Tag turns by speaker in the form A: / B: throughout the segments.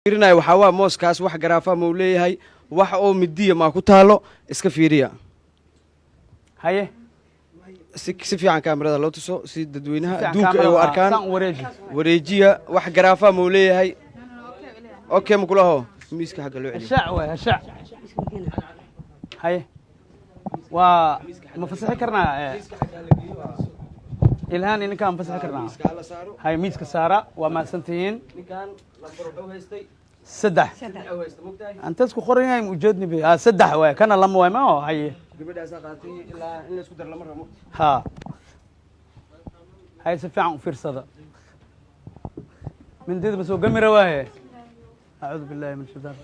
A: fiirinayo waxa waa mooskaas wax garaafa ma leeyahay wax oo midiya ma ku taalo iska fiiriya
B: haye
A: si fiican kaamirada loo tuso si dadweynaha adduunka ay u arkaan wareejiya wax garaafa ma leeyahay okay ma kulaho miiska xagga loo celiyo
B: shaac waa shaac haye waa ma fasaxi karnaa ilhaan inkaan fasaxi karnaa haye miiska saara waa maasantihiin ninkaan lambar wuxuu haystay saddex أنت تسكو خوريني موجودني به سدح واي كان لما واي ما هو هاي إلا إسكو در لمرة ها هاي سفيعن في رصدا من ديد بس وقمي رواهي أعوذ بالله من الشيطان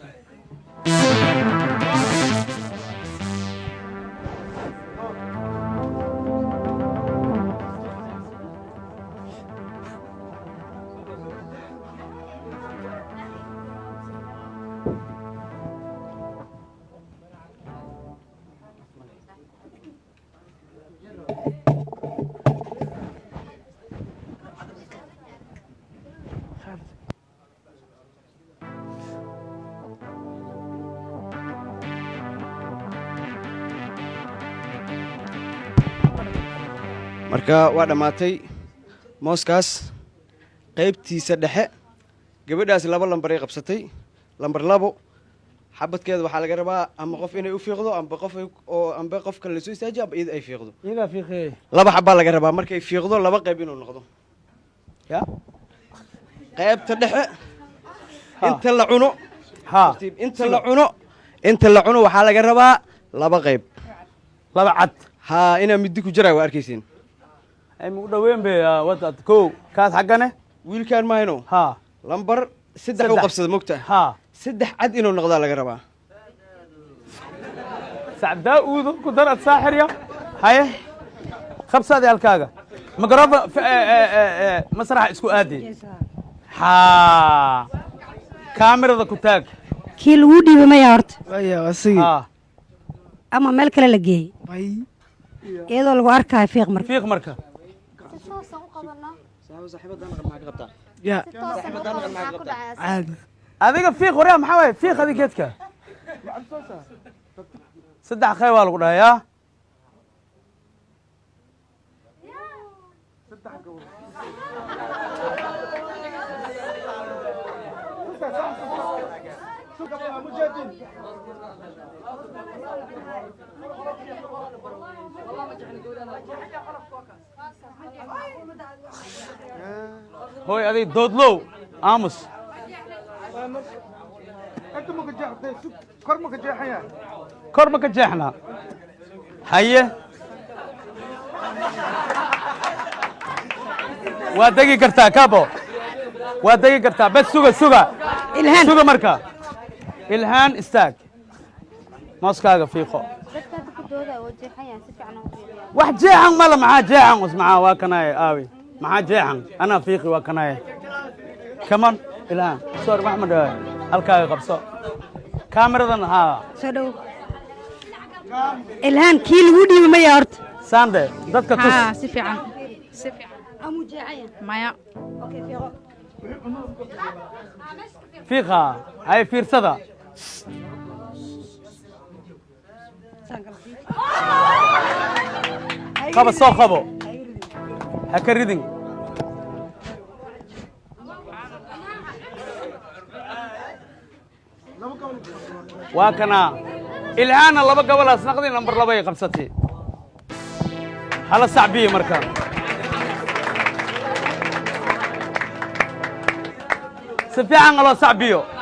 A: marka waa dhamaatay mooskaas qaybtiisa dhexe gabadhaas laba lambar ay qabsatay lambar 2 xabadkeeda waxa laga rabaa ama qof inay u fiiqdo amba qof kale soo istaajiyo aba ay fiiqdo
B: iyaga fiiqay
A: laba xabba laga rabaa markay fiiqdo laba qayb inuu noqdo ya qaybta dhexe inta la cuno inta la cuno waxa laga rabaa laba qayb
B: laba cad
A: ha ina midi ku jiraa waa arkaysiin
B: ay mu dhaweyn be wada ko kaas xaqane
A: wiilkaan ma hayno
B: ha
A: lambar 3 u qabsada mogta
B: ha
A: 3 cad inuu noqdo laga rabaa
B: sacab daawud ku darad saaxir ya haye qabsada halkaaga magaraba masrax isku aadi ha kaamirada ku taag
C: kii lagu dhiibay ma horta
D: waya wasigi
C: ama meel kale la geeyay iyadoo lagu arkayo fiiq marka
D: يا عادي
B: adiga fiiq hore maxaa way fiiq adiga geedka saddex qeyb waa lagu dhahayaa هوي هذه دودلو آموس
D: أنت ما كجحت كرمك جاحيا
B: كرمك جاحنا هيا وادقي كرتا كابو وادقي كرتا بس سوقا
C: إلهان
B: سوقا مركا إلهان استاك ماسكاغا فيقو واحد جاحن مالا معاه جاحن واسمعاه واكناي آوي معاه جاحن أنا فيقي واكناي كمان إلهان صور محمد هالكاغا قبصو كاميرا ها
C: سدو إلهان كي lagu dhiibay ma yaarto
B: ساندي dadka tus
E: si fiican
C: amu jeecaya
E: maya
C: okay fiiqo
B: فيقها هاي فيرسدا قبا سو قبو هكردين واكنا الهان لبا قبل اسنقدي نمبر 2 قبستي هلا صعبيه مركان سفيان الله صعبيه